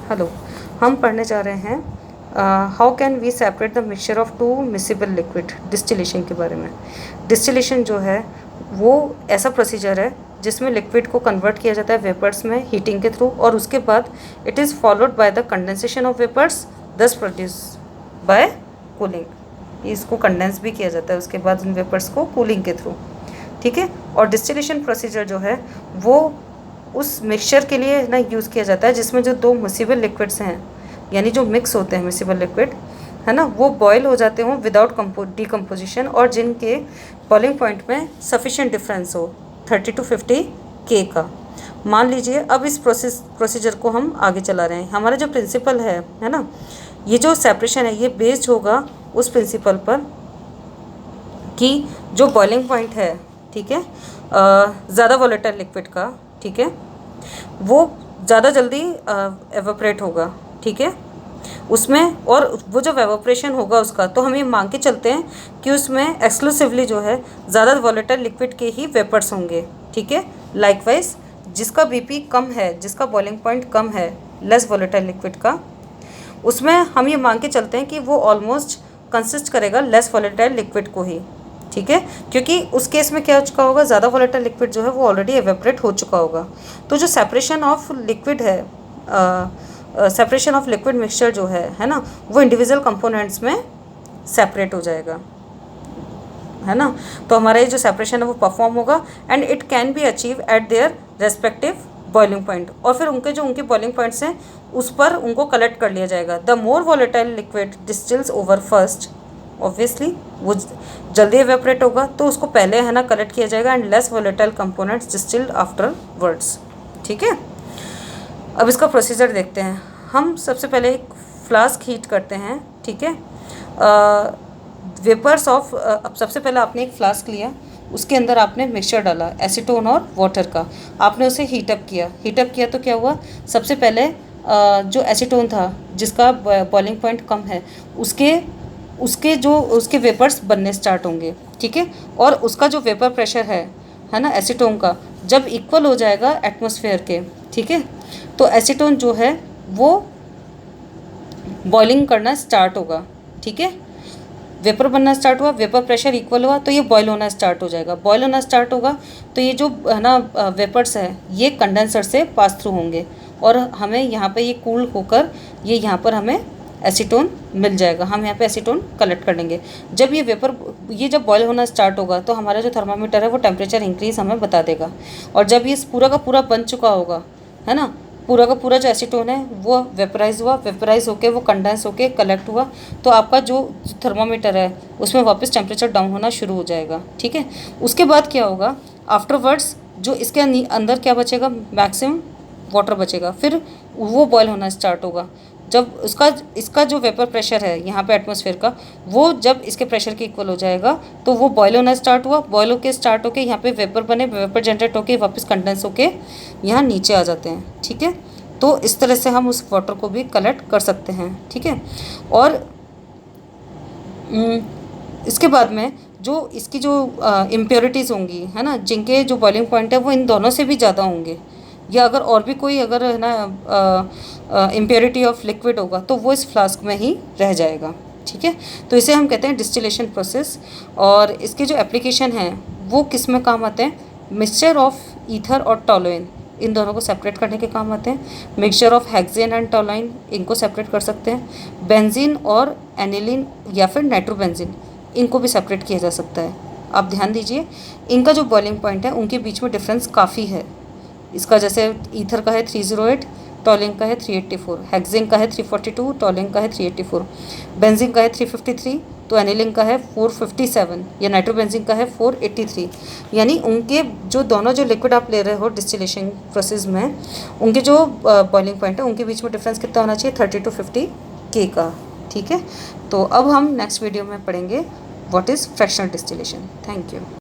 Hello, हम पढ़ने जा रहे हैं how can we separate the mixture of two miscible liquid, distillation के बारे में। डिस्टिलेशन जो है वो ऐसा प्रोसीजर है जिसमें लिक्विड को कन्वर्ट किया जाता है वेपर्स में हीटिंग के थ्रू, और उसके बाद it is followed by the condensation of vapours, thus produce by cooling. इसको कंडेंस भी किया जाता है उसके बाद उन वेपर्स को कूलिंग के थ्रू, ठीक है। और डिस्टिलेशन प्रोसीजर जो है वो उस मिक्सचर के लिए ना यूज़ किया जाता है जिसमें जो दो मिसिबल लिक्विड्स हैं, यानी जो मिक्स होते हैं मिसिबल लिक्विड, है ना, वो बॉयल हो जाते हों विदाउट डिकम्पोजिशन, और जिनके बॉइलिंग पॉइंट में सफिशिएंट डिफरेंस हो 30 to 50 K का। मान लीजिए अब इस प्रोसीजर को हम आगे चला रहे हैं। हमारा जो प्रिंसिपल है ना, ये जो सेपरेशन है ये बेस्ड होगा उस प्रिंसिपल पर कि जो बॉइलिंग पॉइंट है, ठीक है, ज़्यादा वोलेटाइल लिक्विड का, ठीक है, वो ज़्यादा जल्दी एवोपरेट होगा, ठीक है, उसमें। और वो जब एवोपरेशन होगा उसका, तो हम ये मान के चलते हैं कि उसमें एक्सक्लूसिवली जो है ज़्यादा वोलेटाइल लिक्विड के ही वेपर्स होंगे, ठीक है। लाइकवाइज जिसका बीपी कम है, जिसका बॉइलिंग पॉइंट कम है लेस वोलेटाइल लिक्विड का, उसमें हम ये मान के चलते हैं कि वो ऑलमोस्ट कंसिस्ट करेगा लेस वोलेटाइल लिक्विड को ही, ठीक है, क्योंकि उस केस में क्या हो चुका होगा, ज़्यादा वोलेटाइल लिक्विड जो है वो ऑलरेडी एवेपोरेट हो चुका होगा। तो जो सेपरेशन ऑफ लिक्विड है, सेपरेशन ऑफ लिक्विड मिक्सचर जो है ना, वो इंडिविजुअल कंपोनेंट्स में सेपरेट हो जाएगा, है ना। तो हमारा ये जो सेपरेशन है वो परफॉर्म होगा and it can be achieve at their respective boiling point, और फिर उनके बॉइलिंग पॉइंट्स हैं उस पर उनको कलेक्ट कर लिया जाएगा। The more volatile liquid distils over first, obviously वो जल्दी एवेपोरेट होगा तो उसको पहले, है ना, कलेक्ट किया जाएगा, and less volatile components distilled after words, ठीक है। अब इसका प्रोसीजर देखते हैं। हम सबसे पहले एक फ्लास्क हीट करते हैं, ठीक है। वेपर्स ऑफ, अब सबसे पहले आपने एक फ्लास्क लिया, उसके अंदर आपने मिक्सचर डाला एसीटोन और वाटर का, आपने उसे हीटअप किया तो क्या हुआ, सबसे पहले जो एसीटोन था जिसका बॉइलिंग पॉइंट कम है, उसके वेपर्स बनने स्टार्ट होंगे, ठीक है। और उसका जो वेपर प्रेशर है ना एसीटोन का, जब इक्वल हो जाएगा एटमॉस्फेयर के, ठीक है, तो एसीटोन जो है वो बॉइलिंग करना स्टार्ट होगा, ठीक है। वेपर बनना स्टार्ट हुआ, वेपर प्रेशर इक्वल हुआ तो ये बॉयल होना स्टार्ट हो जाएगा। बॉयल होना स्टार्ट होगा तो ये जो है ना वेपर्स है ये कंडेंसर से पास थ्रू होंगे, और हमें यहाँ पे ये कूल होकर ये यहाँ पर हमें एसीटोन मिल जाएगा। हम यहाँ पे एसीटोन कलेक्ट कर लेंगे। जब ये जब बॉयल होना स्टार्ट होगा तो हमारा जो थर्मामीटर है वो टेम्परेचर इंक्रीज हमें बता देगा, और जब ये पूरा का पूरा बन चुका होगा, है ना, पूरा का पूरा जो एसीटोन है वो वेपराइज होके वो कंडेंस होके कलेक्ट हुआ, तो आपका जो थर्मामीटर है उसमें वापस टेम्परेचर डाउन होना शुरू हो जाएगा, ठीक है। उसके बाद क्या होगा, आफ्टरवर्ड्स जो इसके अंदर क्या बचेगा, मैक्सिमम वाटर बचेगा, फिर वो बॉयल होना स्टार्ट होगा। जब इसका जो वेपर प्रेशर है यहाँ पे एटमॉस्फेयर का, वो जब इसके प्रेशर के इक्वल हो जाएगा तो वो बॉयल होना स्टार्ट हुआ, बॉयल होके स्टार्ट होके यहाँ पे वेपर बने, वेपर जनरेट होके वापस कंडेंस होके यहाँ नीचे आ जाते हैं, ठीक है। तो इस तरह से हम उस वाटर को भी कलेक्ट कर सकते हैं, ठीक है। और इसके बाद में जो इसकी जो इम्प्योरिटीज़ होंगी, है ना, जिनके जो बॉइलिंग पॉइंट है वो इन दोनों से भी ज़्यादा होंगे, या अगर और भी कोई अगर है ना इम्प्योरिटी ऑफ लिक्विड होगा तो वो इस फ्लास्क में ही रह जाएगा, ठीक है। तो इसे हम कहते हैं डिस्टिलेशन प्रोसेस। और इसके जो एप्लीकेशन हैं वो किस में काम आते हैं, मिक्सचर ऑफ ईथर और टोलुइन, इन दोनों को सेपरेट करने के काम आते हैं। Mixture of hexane and toluene, इनको सेपरेट कर सकते हैं। बेंजीन और एनिलीन या फिर नाइट्रोबेंजीन, इनको भी सेपरेट किया जा सकता है। आप ध्यान दीजिए, इनका जो बॉइलिंग पॉइंट है उनके बीच में डिफरेंस काफ़ी है। इसका जैसे ईथर का है 308, टोलुइन का है 384, हेक्सेन का है 342, टोलुइन का है 384, बेंजीन का है 353, तो एनिलीन का है 457, या नाइट्रोबेंजीन का है 483। यानी उनके जो दोनों जो लिक्विड आप ले रहे हो डिस्टिलेशन प्रोसेस में, उनके जो बॉइलिंग पॉइंट है उनके बीच में डिफरेंस कितना होना चाहिए, 30 to 50 K का, ठीक है। तो अब हम नेक्स्ट वीडियो में पढ़ेंगे what is fractional distillation. Thank you.